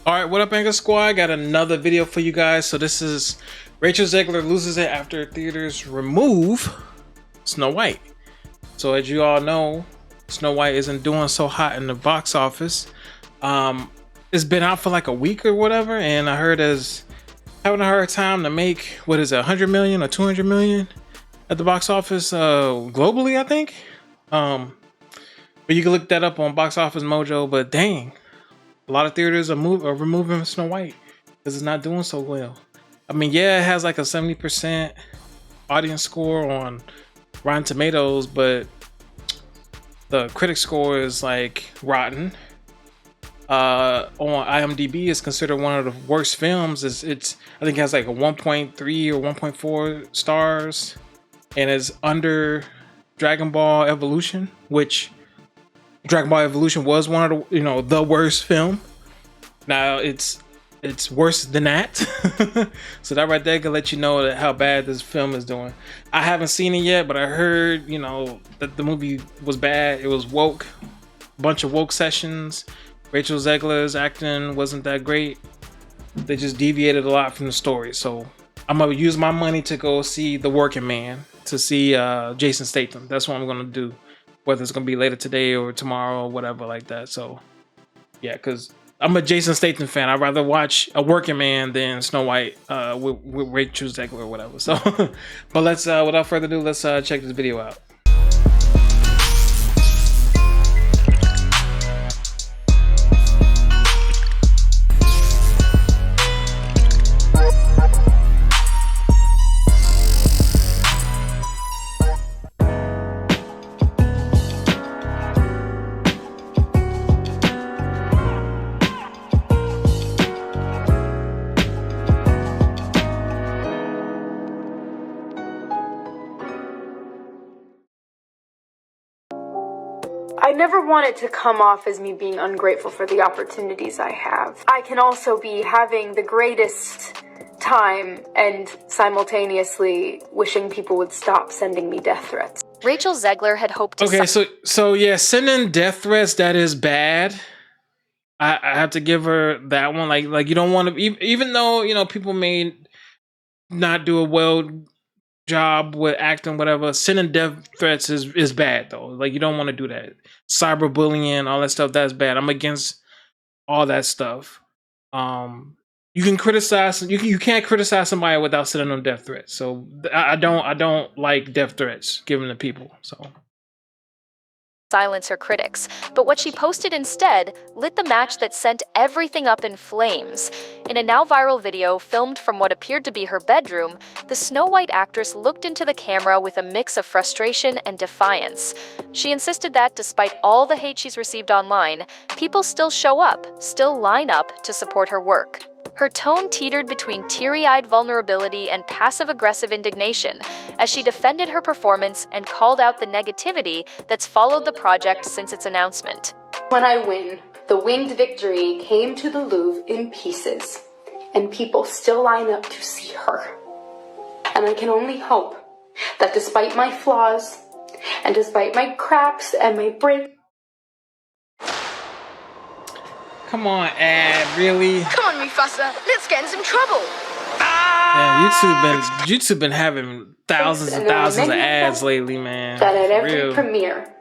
All right, what up, Anchor Squad? Got another video for you guys. So this is Rachel Zegler loses it after theaters remove Snow White. So as you all know, Snow White isn't doing so hot in the box office. It's been out for like a week or whatever, and I heard as having a hard time to make, what is it, 100 million or 200 million at the box office globally, I think. But you can look that up on Box Office Mojo. But dang, a lot of theaters are removing Snow White because it's not doing so well. I mean, yeah, it has like a 70% audience score on Rotten Tomatoes, but the critic score is like rotten. On IMDb, it's considered one of the worst films. It's I think it has like a 1.3 or 1.4 stars, and it's under Dragon Ball Evolution, which Dragon Ball Evolution was one of the the worst film. Now it's worse than that. So that right there can let you know how bad this film is doing. I haven't seen it yet, but I heard that the movie was bad. It was woke, bunch of woke sessions. Rachel Zegler's acting wasn't that great. They just deviated a lot from the story. So I'm gonna use my money to go see The Working Man, to see Jason Statham. That's what I'm gonna do, whether it's gonna be later today or tomorrow or whatever like that. So yeah, because I'm a Jason Statham fan. I'd rather watch A Working Man than Snow White with Rachel Zegler or whatever. So, but let's without further ado, let's check this video out. I never want it to come off as me being ungrateful for the opportunities I have. I can also be having the greatest time and simultaneously wishing people would stop sending me death threats. Rachel Zegler had hoped to... Okay, so yeah, sending death threats, that is bad. I have to give her that one. Like you don't want to, even though people may not do a well job with acting, whatever, sending death threats is bad though. Like you don't want to do that. Cyberbullying, all that stuff, that's bad. I'm against all that stuff. You can criticize, you can't criticize somebody without sending them death threats. So I don't like death threats given to people. So silence her critics, but what she posted instead lit the match that sent everything up in flames. In a now viral video filmed from what appeared to be her bedroom, the Snow White actress looked into the camera with a mix of frustration and defiance. She insisted that despite all the hate she's received online, people still show up, still line up to support her work. Her tone teetered between teary-eyed vulnerability and passive-aggressive indignation as she defended her performance and called out the negativity that's followed the project since its announcement. When I win, the winged victory came to the Louvre in pieces, and people still line up to see her. And I can only hope that despite my flaws, and despite my cracks and my breaks... come on, ad, really? Come on, Mufasa, let's get in some trouble. Man, YouTube been having thousands and thousands of ads lately, man. That at every premiere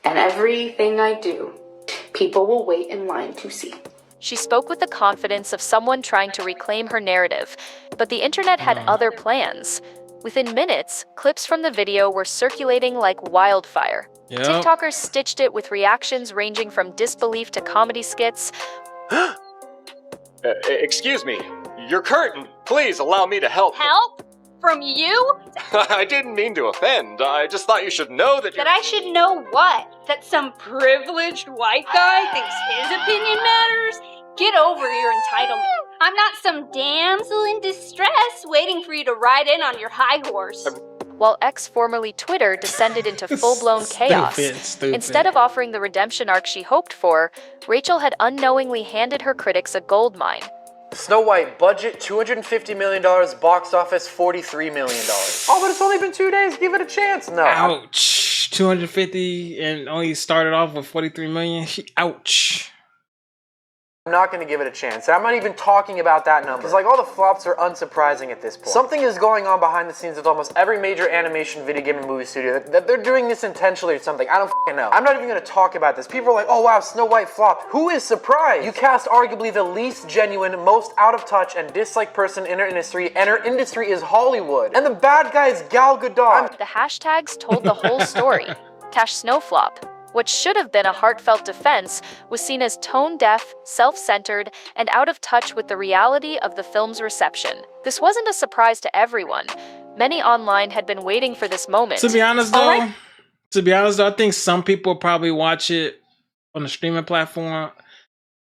and everything I do, people will wait in line to see. She spoke with the confidence of someone trying to reclaim her narrative, but the internet had other plans. Within minutes, clips from the video were circulating like wildfire. Yep. TikTokers stitched it with reactions ranging from disbelief to comedy skits. Excuse me, your curtain. Please allow me to help. Help? From you? I didn't mean to offend. I just thought you should know that That I should know what? That some privileged white guy thinks his opinion matters? Get over your entitlement. I'm not some damsel in distress waiting for you to ride in on your high horse. While X, formerly Twitter, descended into full-blown chaos. Stupid. Instead of offering the redemption arc she hoped for, Rachel had unknowingly handed her critics a goldmine. Snow White, budget $250 million, box office $43 million. Oh, but it's only been 2 days, give it a chance. No. Ouch. 250 and only started off with 43 million. Ouch. I'm not going to give it a chance. I'm not even talking about that number. Because like all the flops are unsurprising at this point. Something is going on behind the scenes with almost every major animation, video game, and movie studio that they're doing this intentionally or something. I don't f***ing know. I'm not even going to talk about this. People are like, oh wow, Snow White flopped. Who is surprised? You cast arguably the least genuine, most out of touch, and disliked person in her industry, and her industry is Hollywood. And the bad guy is Gal Gadot. The hashtags told the whole story. Cash Snowflop. What should have been a heartfelt defense was seen as tone-deaf, self-centered, and out of touch with the reality of the film's reception. This wasn't a surprise to everyone. Many online had been waiting for this moment. To be honest, though, I think some people probably watch it on the streaming platform.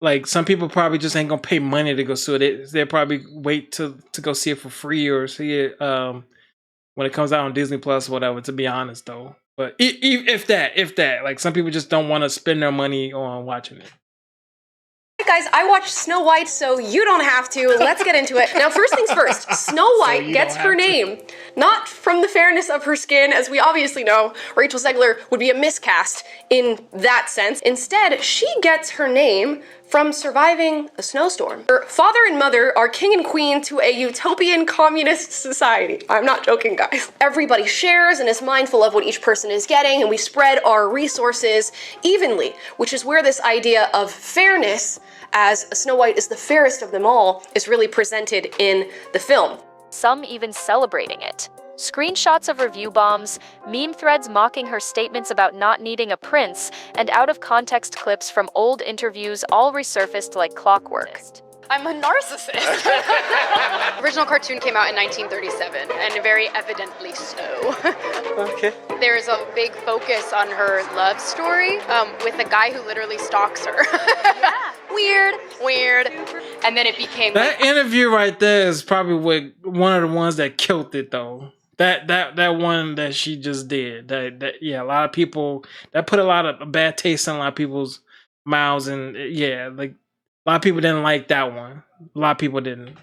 Like, some people probably just ain't gonna pay money to go see it. They'll probably wait to go see it for free or see it when it comes out on Disney Plus or whatever, to be honest, though. But if that, like, some people just don't want to spend their money on watching it. Hey guys, I watched Snow White, so you don't have to. Let's get into it. Now, first things first, Snow White gets her name not from the fairness of her skin, as we obviously know. Rachel Zegler would be a miscast in that sense. Instead, she gets her name from surviving a snowstorm. Her father and mother are king and queen to a utopian communist society. I'm not joking, guys. Everybody shares and is mindful of what each person is getting, and we spread our resources evenly, which is where this idea of fairness, as Snow White is the fairest of them all, is really presented in the film. Some even celebrating it. Screenshots of review bombs, meme threads mocking her statements about not needing a prince, and out-of-context clips from old interviews all resurfaced like clockwork. I'm a narcissist. The original cartoon came out in 1937, and very evidently so. Okay. There's a big focus on her love story with a guy who literally stalks her. Weird. And then it became that interview right there is probably one of the ones that killed it, though. That one that she just did. Yeah, a lot of people, that put a lot of bad taste in a lot of people's mouths, and yeah, like a lot of people didn't like that one. A lot of people didn't.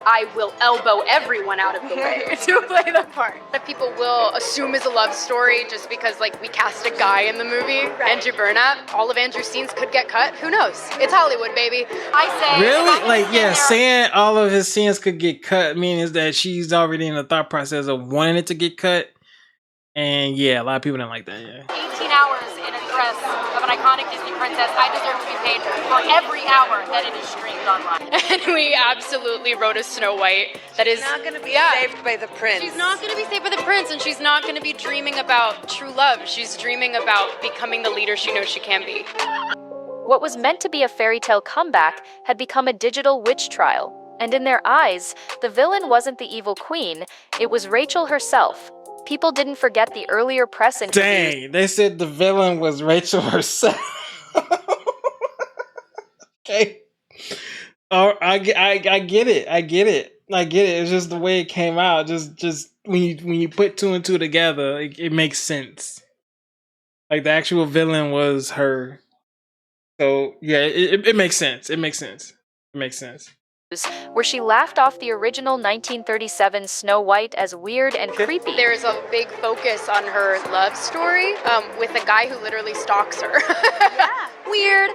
I will elbow everyone out of the way to play the part. That people will assume is a love story just because, like, we cast a guy in the movie, Andrew Burnap. All of Andrew's scenes could get cut. Who knows? It's Hollywood, baby. I say. Really? Like, yeah, saying all of his scenes could get cut means that she's already in the thought process of wanting it to get cut. And yeah, a lot of people didn't like that, yeah. 18 hours in a dress of an iconic Disney princess. I deserve to be paid for every hour that it is streamed online. And we absolutely wrote a Snow White that is not going to be saved by the prince. She's not going to be saved by the prince, and she's not going to be dreaming about true love. She's dreaming about becoming the leader she knows she can be. What was meant to be a fairy tale comeback had become a digital witch trial. And in their eyes, the villain wasn't the evil queen, it was Rachel herself. People didn't forget the earlier press interviews. Dang, they said the villain was Rachel herself. Okay. Oh, I get it. It's just the way it came out. Just when you put two and two together, it makes sense. Like, the actual villain was her. So yeah, it makes sense. It makes sense. Where she laughed off the original 1937 Snow White as weird and creepy. There's a big focus on her love story with a guy who literally stalks her. Weird.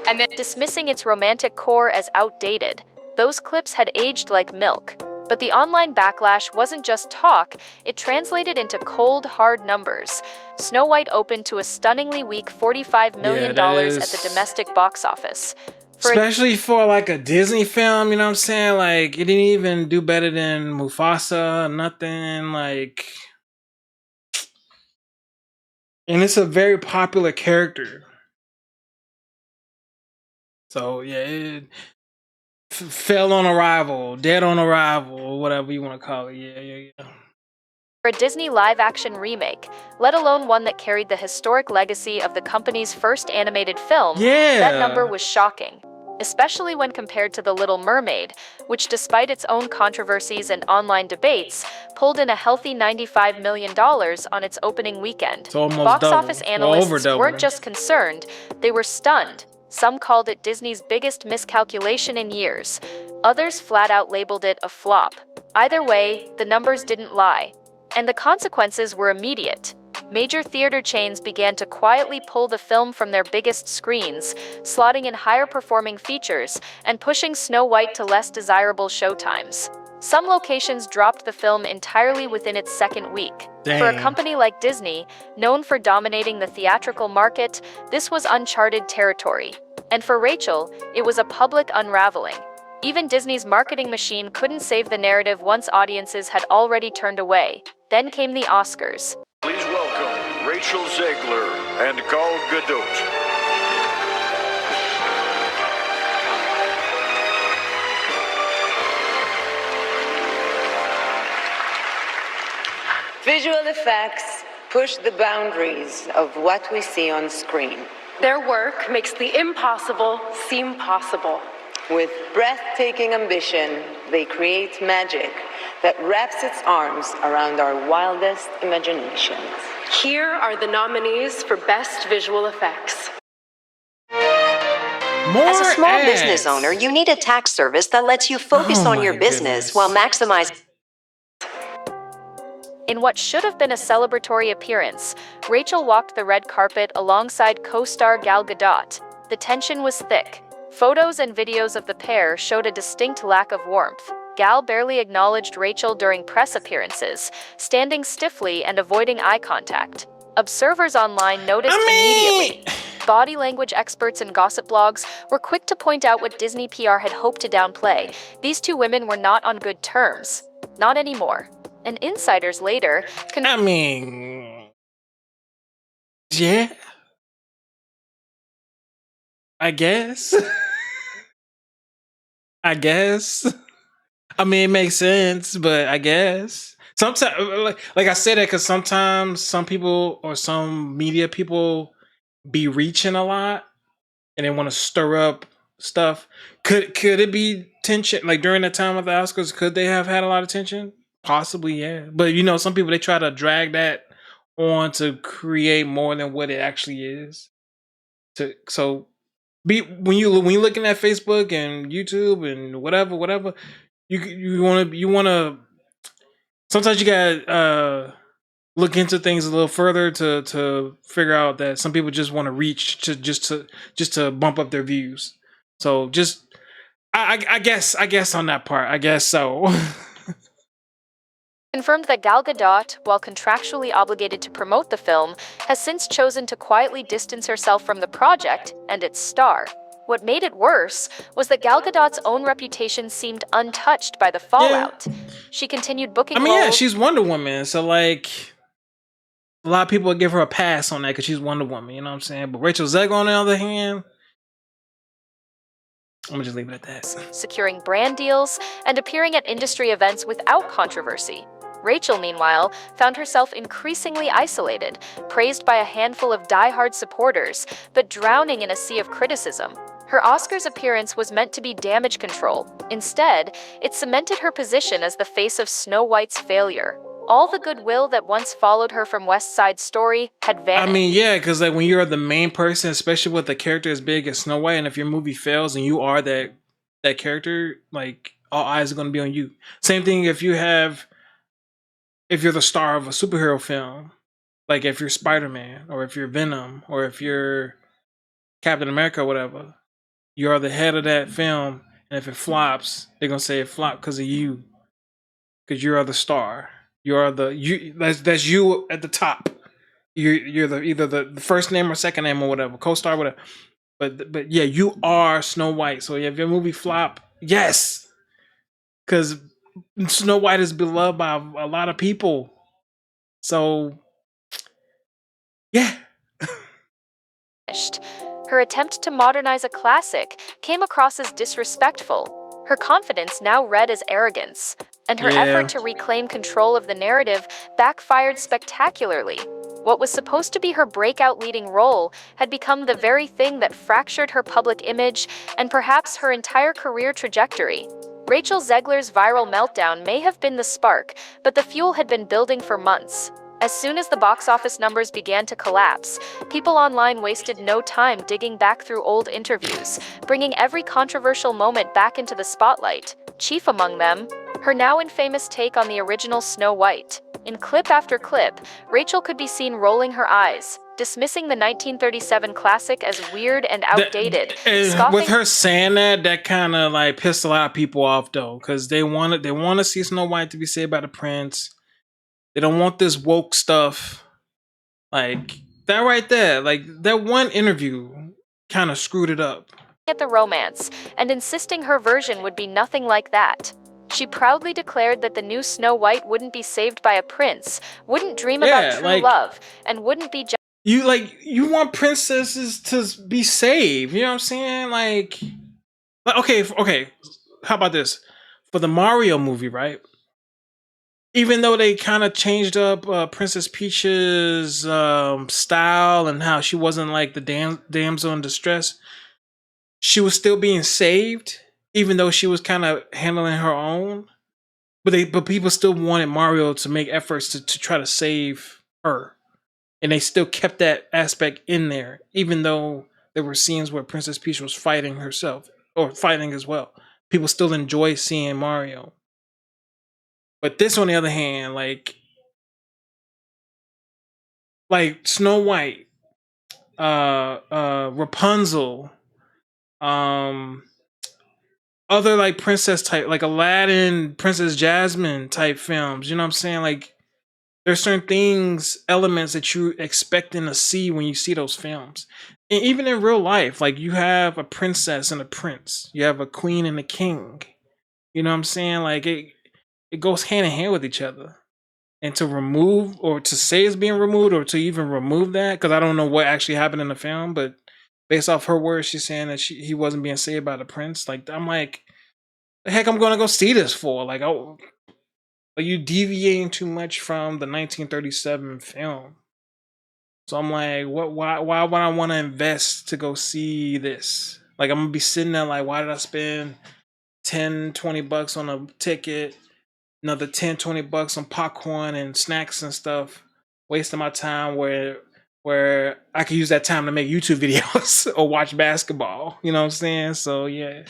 And then dismissing its romantic core as outdated. Those clips had aged like milk. But the online backlash wasn't just talk, it translated into cold, hard numbers. Snow White opened to a stunningly weak $45 million at the domestic box office. Especially for like a Disney film, you know what I'm saying? Like, it didn't even do better than Mufasa, nothing, like. And it's a very popular character. So, yeah, it fell on arrival, dead on arrival, whatever you want to call it. Yeah. For a Disney live-action remake, let alone one that carried the historic legacy of the company's first animated film, that number was shocking. Especially when compared to The Little Mermaid, which despite its own controversies and online debates, pulled in a healthy $95 million on its opening weekend. Box office analysts weren't just concerned, they were stunned. Some called it Disney's biggest miscalculation in years. Others flat out labeled it a flop. Either way, the numbers didn't lie. And the consequences were immediate. Major theater chains began to quietly pull the film from their biggest screens, slotting in higher-performing features and pushing Snow White to less desirable showtimes. Some locations dropped the film entirely within its second week. For a Dang. company like Disney, known for dominating the theatrical market, this was uncharted territory. And for Rachel, it was a public unraveling. Even Disney's marketing machine couldn't save the narrative once audiences had already turned away. Then came the Oscars. Please welcome Rachel Zegler and Gal Gadot. Visual effects push the boundaries of what we see on screen. Their work makes the impossible seem possible. With breathtaking ambition, they create magic that wraps its arms around our wildest imaginations. Here are the nominees for Best Visual Effects. More As a small ads. business owner, you need a tax service that lets you focus Oh on your my business goodness. while maximizing. In what should have been a celebratory appearance, Rachel walked the red carpet alongside co-star Gal Gadot. The tension was thick. Photos and videos of the pair showed a distinct lack of warmth. Gal barely acknowledged Rachel during press appearances, standing stiffly and avoiding eye contact. Observers online noticed immediately. Body language experts and gossip blogs were quick to point out what Disney PR had hoped to downplay. These two women were not on good terms. Not anymore. And insiders later yeah. I guess. I mean, it makes sense, but I guess. Sometimes, like I say that because sometimes some people or some media people be reaching a lot and they want to stir up stuff. Could it be tension? Like during the time of the Oscars, could they have had a lot of tension? Possibly, yeah. But you know, some people, they try to drag that on to create more than what it actually is. When you're looking at Facebook and YouTube and whatever, you want to. Sometimes you gotta look into things a little further to figure out that some people just want to reach to bump up their views. So just I guess on that part, I guess so. confirmed that Gal Gadot, while contractually obligated to promote the film, has since chosen to quietly distance herself from the project and its star. What made it worse was that Gal Gadot's own reputation seemed untouched by the fallout. Yeah. She continued booking roles. Yeah, she's Wonder Woman, so like a lot of people would give her a pass on that because she's Wonder Woman, you know what I'm saying? But Rachel Zegler, on the other hand, I'm gonna just leave it at that. Securing brand deals and appearing at industry events without controversy. Rachel, meanwhile, found herself increasingly isolated, praised by a handful of die-hard supporters, but drowning in a sea of criticism. Her Oscars appearance was meant to be damage control. Instead, it cemented her position as the face of Snow White's failure. All the goodwill that once followed her from West Side Story had vanished. I mean, yeah, because like when you're the main person, especially with a character as big as Snow White, and if your movie fails and you are that character, like all eyes are going to be on you. Same thing if you're the star of a superhero film, like if you're Spider-Man or if you're Venom or if you're Captain America or whatever, you are the head of that film, and if it flops, they're gonna say it flopped because of you, because you are the star. That's you at the top. You're either the first name or second name or whatever, co-star, whatever. But yeah, you are Snow White. So if your movie flop, yes, because Snow White is beloved by a lot of people. So yeah. Her attempt to modernize a classic came across as disrespectful. Her confidence now read as arrogance, and her effort to reclaim control of the narrative backfired spectacularly. What was supposed to be her breakout leading role had become the very thing that fractured her public image and perhaps her entire career trajectory. Rachel Zegler's viral meltdown may have been the spark, but the fuel had been building for months. As soon as the box office numbers began to collapse, people online wasted no time digging back through old interviews, bringing every controversial moment back into the spotlight. Chief among them, her now infamous take on the original Snow White. In clip after clip, Rachel could be seen rolling her eyes, dismissing the 1937 classic as weird and outdated. With her saying that kind of like pissed a lot of people off though, because they want to see Snow White to be saved by the prince. They don't want this woke stuff. Like that right there, like that one interview kind of screwed it up. At the romance and insisting her version would be nothing like that. She proudly declared that the new Snow White wouldn't be saved by a prince, wouldn't dream about true love, and wouldn't be you want princesses to be saved. You know what I'm saying? Like okay. How about this? For the Mario movie, right? Even though they kind of changed up Princess Peach's style and how she wasn't like the damsel in distress, she was still being saved, even though she was kind of handling her own. But people still wanted Mario to make efforts to try to save her. And they still kept that aspect in there, even though there were scenes where Princess Peach was fighting herself, or fighting as well. People still enjoy seeing Mario. But this, on the other hand, like Snow White, Rapunzel, other like princess type, like Aladdin, Princess Jasmine type films. You know what I'm saying? Like there's certain things, elements that you expecting to see when you see those films. And even in real life, like you have a princess and a prince. You have a queen and a king. You know what I'm saying? Like it goes hand in hand with each other. And to remove, or to say it's being removed, or to even remove that, because I don't know what actually happened in the film, but based off her words, she's saying that he wasn't being saved by the prince. Like I'm like, the heck, I'm gonna go see this for? Like, oh, are you deviating too much from the 1937 film? So I'm like, what? Why would I want to invest to go see this? Like I'm gonna be sitting there like, why did I spend $10-20 on a ticket? Another $10-20 on popcorn and snacks and stuff, wasting my time where I could use that time to make YouTube videos or watch basketball. You know what I'm saying? So yeah.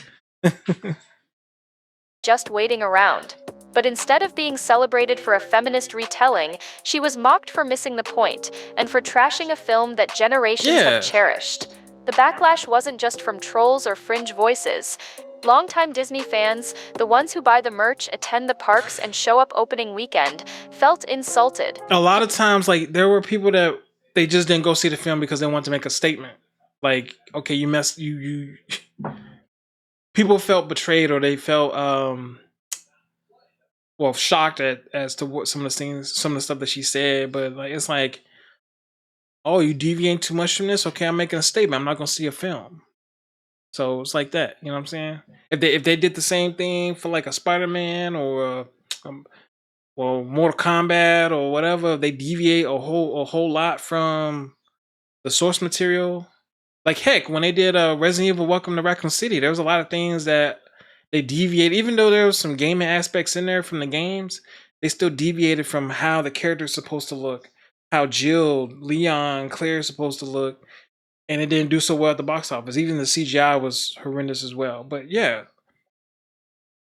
just waiting around. But instead of being celebrated for a feminist retelling, she was mocked for missing the point and for trashing a film that generations have cherished. The backlash wasn't just from trolls or fringe voices. Longtime Disney fans, the ones who buy the merch, attend the parks, and show up opening weekend, felt insulted. A lot of times, like, there were people that they just didn't go see the film because they wanted to make a statement. Like, okay, you people felt betrayed, or they felt shocked as to what some of the stuff that she said. But like, it's like, oh, you deviate too much from this? Okay, I'm making a statement. I'm not gonna see a film. So it's like that, you know what I'm saying? If they did the same thing for like a Spider-Man or Mortal Kombat or whatever, they deviate a whole lot from the source material. Like heck, when they did Resident Evil Welcome to Raccoon City, there was a lot of things that they deviated, even though there was some gaming aspects in there from the games, they still deviated from how the character's supposed to look, how Jill, Leon, Claire's supposed to look. And it didn't do so well at the box office. Even the CGI was horrendous as well. But yeah,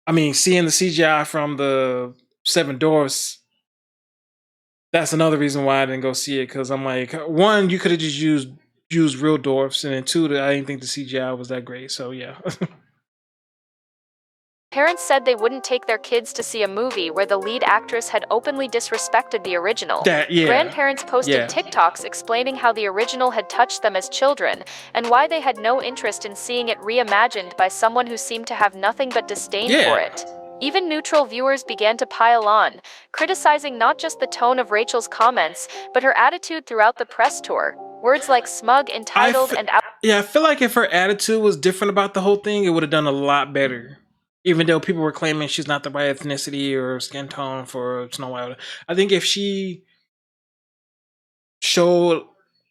I mean, seeing the CGI from the Seven Dwarfs, that's another reason why I didn't go see it. Because I'm like, one, you could have just used real dwarfs, and then two, I didn't think the CGI was that great. So yeah. Parents said they wouldn't take their kids to see a movie where the lead actress had openly disrespected the original. Grandparents posted TikToks explaining how the original had touched them as children, and why they had no interest in seeing it reimagined by someone who seemed to have nothing but disdain for it. Even neutral viewers began to pile on, criticizing not just the tone of Rachel's comments, but her attitude throughout the press tour. Words like smug, entitled, and out. Yeah, I feel like if her attitude was different about the whole thing, it would have done a lot better. Even though people were claiming she's not the right ethnicity or skin tone for Snow White. I think if she showed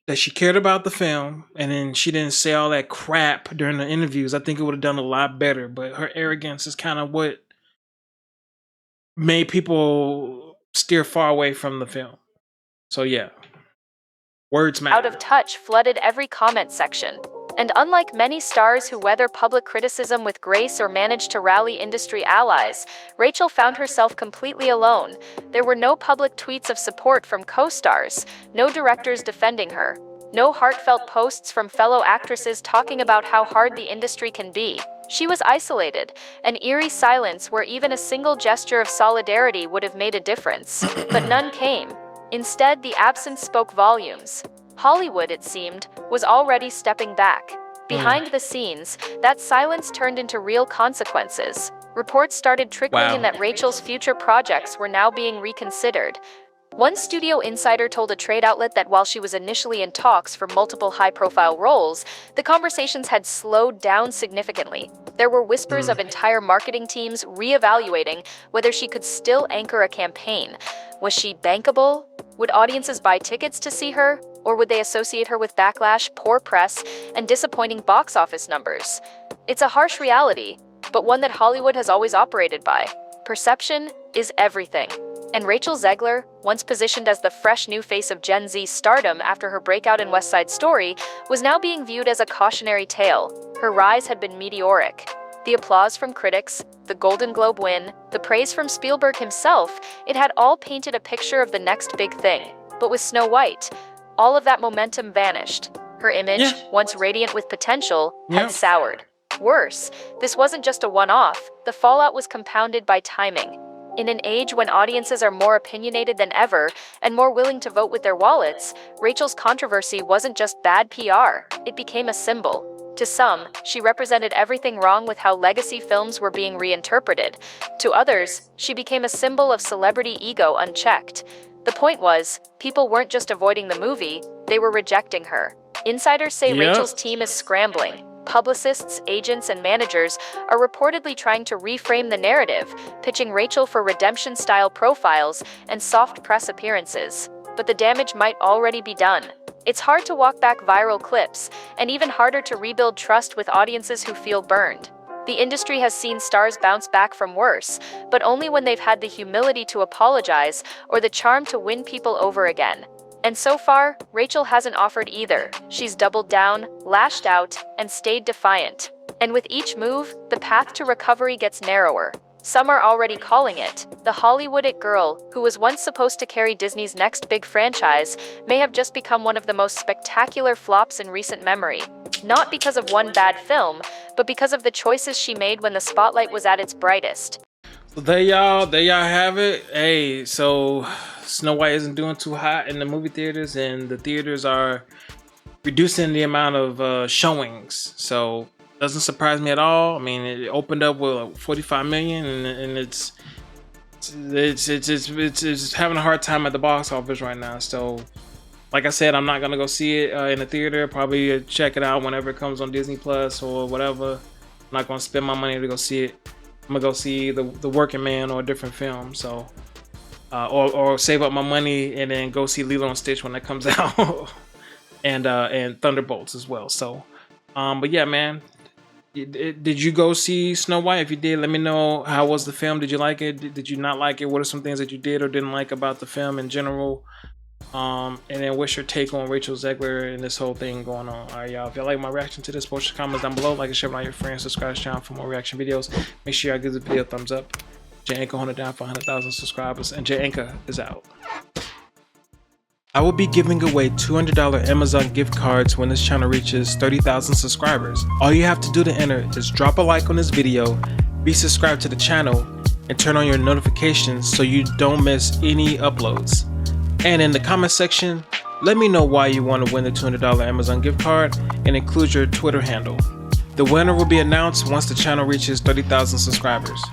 that she cared about the film and then she didn't say all that crap during the interviews, I think it would have done a lot better. But her arrogance is kind of what made people steer far away from the film. So yeah, words matter. Out of touch flooded every comment section. And unlike many stars who weather public criticism with grace or manage to rally industry allies, Rachel found herself completely alone. There were no public tweets of support from co-stars, no directors defending her, no heartfelt posts from fellow actresses talking about how hard the industry can be. She was isolated, an eerie silence where even a single gesture of solidarity would have made a difference. But none came. Instead, the absence spoke volumes. Hollywood, it seemed, was already stepping back. Behind the scenes, that silence turned into real consequences. Reports started trickling in that Rachel's future projects were now being reconsidered. One studio insider told a trade outlet that while she was initially in talks for multiple high-profile roles, the conversations had slowed down significantly. There were whispers of entire marketing teams reevaluating whether she could still anchor a campaign. Was she bankable? Would audiences buy tickets to see her? Or would they associate her with backlash, poor press, and disappointing box office numbers? It's a harsh reality, but one that Hollywood has always operated by. Perception is everything. And Rachel Zegler, once positioned as the fresh new face of Gen Z stardom after her breakout in West Side Story, was now being viewed as a cautionary tale. Her rise had been meteoric. The applause from critics, the Golden Globe win, the praise from Spielberg himself, it had all painted a picture of the next big thing. But with Snow White, all of that momentum vanished. Her image, once radiant with potential, had soured. Worse, this wasn't just a one-off. The fallout was compounded by timing. In an age when audiences are more opinionated than ever and more willing to vote with their wallets, Rachel's controversy wasn't just bad PR, it became a symbol. To some, she represented everything wrong with how legacy films were being reinterpreted. To others, she became a symbol of celebrity ego unchecked. The point was, people weren't just avoiding the movie, they were rejecting her. Insiders say Rachel's team is scrambling. Publicists, agents, and managers are reportedly trying to reframe the narrative, pitching Rachel for redemption-style profiles and soft press appearances. But the damage might already be done. It's hard to walk back viral clips, and even harder to rebuild trust with audiences who feel burned. The industry has seen stars bounce back from worse, but only when they've had the humility to apologize or the charm to win people over again. And so far, Rachel hasn't offered either. She's doubled down, lashed out, and stayed defiant. And with each move, the path to recovery gets narrower. Some are already calling it. The Hollywood-it girl, who was once supposed to carry Disney's next big franchise, may have just become one of the most spectacular flops in recent memory. Not because of one bad film, but because of the choices she made when the spotlight was at its brightest. So there y'all have it. Hey, so Snow White isn't doing too hot in the movie theaters, and the theaters are reducing the amount of showings. So doesn't surprise me at all. I mean, it opened up with 45 million, and it's having a hard time at the box office right now. So, like I said, I'm not gonna go see it in the theater. Probably check it out whenever it comes on Disney Plus or whatever. I'm not gonna spend my money to go see it. I'm gonna go see the Working Man or a different film. So, or save up my money and then go see Lilo and Stitch when that comes out, and Thunderbolts as well. So, but yeah, man. Did you go see Snow White? If you did, let me know. How was the film? Did you like it? Did you not like it? What are some things that you did or didn't like about the film in general? And then what's your take on Rachel Zegler and this whole thing going on? All right, y'all. If y'all like my reaction to this, post your comments down below. Like and share with all your friends. Subscribe to the channel for more reaction videos. Make sure y'all give this video a thumbs up. Jay Anchor 100 down for 100,000 subscribers. And Jay Anchor is out. I will be giving away $200 Amazon gift cards when this channel reaches 30,000 subscribers. All you have to do to enter is drop a like on this video, be subscribed to the channel, and turn on your notifications so you don't miss any uploads. And in the comment section, let me know why you want to win the $200 Amazon gift card and include your Twitter handle. The winner will be announced once the channel reaches 30,000 subscribers.